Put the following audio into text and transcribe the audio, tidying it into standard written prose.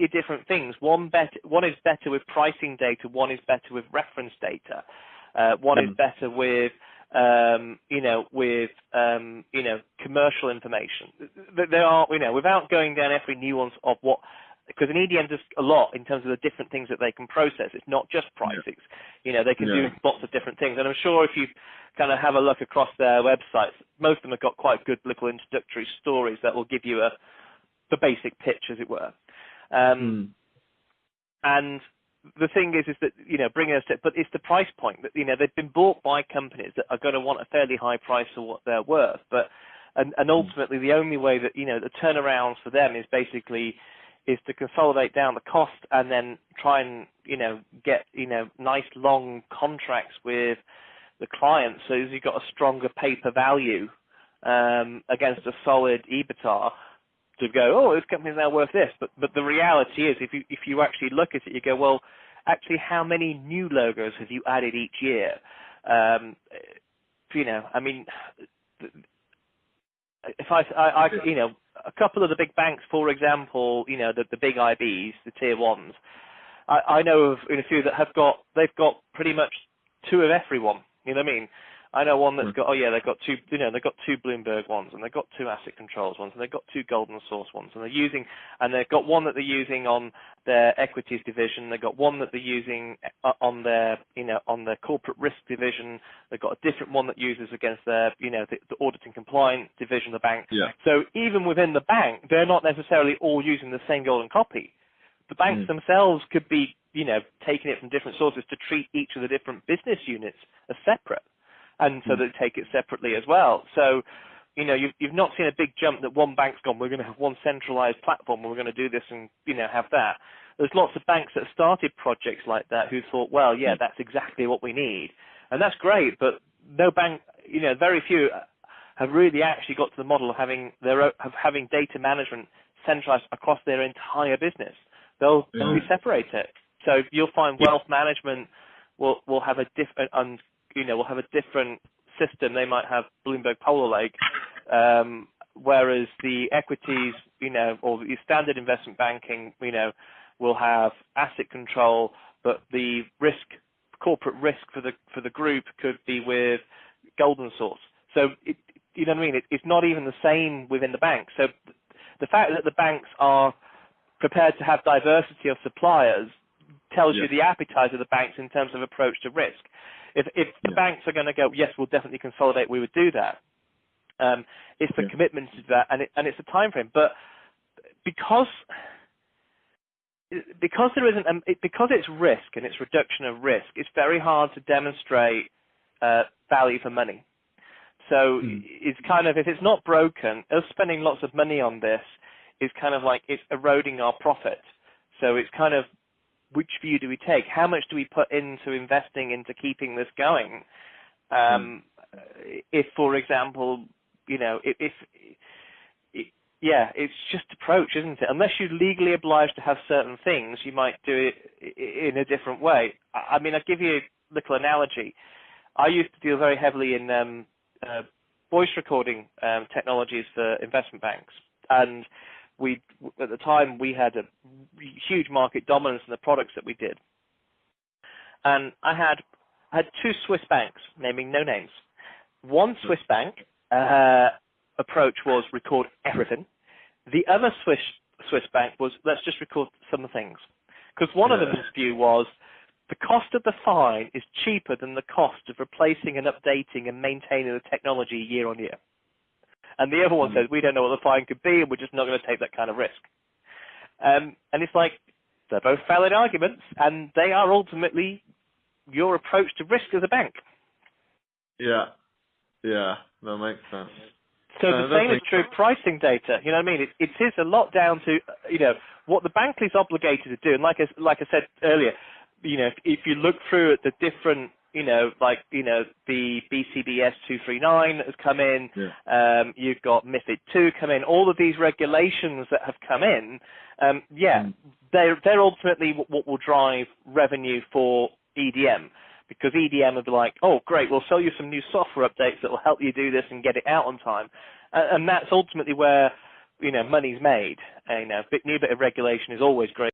completely different things. One is better with pricing data. One is better with reference data. One is better with commercial information. There are, without going down every nuance of what, because an EDM does a lot in terms of the different things that they can process. It's not just pricing. They can do lots of different things. And I'm sure if you kind of have a look across their websites, most of them have got quite good little introductory stories that will give you the basic pitch, as it were. And the thing is that, bringing us to, but it's the price point that, they've been bought by companies that are going to want a fairly high price for what they're worth. But, and ultimately the only way that, the turnarounds for them is basically is to consolidate down the cost and then try and, get, nice long contracts with the client. So you've got a stronger paper value, against a solid EBITDA to go, oh, this company's now worth this. But the reality is, if you actually look at it, you go, well, actually, how many new logos have you added each year? If a couple of the big banks, for example, the big IBs, the tier ones, I know of a few that they've got pretty much two of everyone. You know what I mean? I know one that's got, they've got two, they've got two Bloomberg ones, and they've got two asset controls ones, and they've got two golden source ones, and they've got one that they're using on their equities division. They've got one that they're using on their, on their corporate risk division. They've got a different one that uses against their, the audit and compliance division of the bank. Yeah. So even within the bank, they're not necessarily all using the same golden copy. The banks themselves could be, taking it from different sources to treat each of the different business units as separate. And so they take it separately as well. So, you've not seen a big jump that one bank's gone, we're going to have one centralized platform and we're going to do this and, have that. There's lots of banks that started projects like that who thought, well, yeah, that's exactly what we need. And that's great, but no bank, very few have really actually got to the model of having data management centralized across their entire business. They'll separate it. So you'll find wealth management will have a different, will have a different system. They might have Bloomberg Polar Lake, whereas the equities, or the standard investment banking, will have asset control, but the corporate risk for the group could be with golden source. So you know what I mean? It's not even the same within the bank. So the fact that the banks are prepared to have diversity of suppliers tells you the appetite of the banks in terms of approach to risk. If the banks are going to go, yes, we'll definitely consolidate, we would do that. It's the commitment to that, and it's a time frame. But because there isn't, because it's risk and it's reduction of risk, it's very hard to demonstrate value for money. So it's kind of, if it's not broken, us spending lots of money on this is kind of like it's eroding our profit. So it's kind of, which view do we take? How much do we put into investing into keeping this going? If, for example, it's just approach, isn't it? Unless you're legally obliged to have certain things, you might do it in a different way. I mean, I'll give you a little analogy. I used to deal very heavily in voice recording technologies for investment banks, and at the time we had a huge market dominance in the products that we did. And I had two Swiss banks, naming no names. One Swiss bank approach was record everything. The other Swiss bank was, let's just record some things. Because one of them's view was, the cost of the fine is cheaper than the cost of replacing and updating and maintaining the technology year on year. And the other one says, we don't know what the fine could be, and we're just not going to take that kind of risk. And it's like, they're both valid arguments, and they are ultimately your approach to risk as a bank. Yeah, that makes sense. So the same is true of pricing data. You know what I mean? It is a lot down to, what the bank is obligated to do. And like I said earlier, if you look through at the different, the BCBS 239 that has come in, you've got MiFID 2 come in, all of these regulations that have come in, they're ultimately what will drive revenue for EDM, because EDM will be like, oh, great, we'll sell you some new software updates that will help you do this and get it out on time. And that's ultimately where, money's made. New bit of regulation is always great.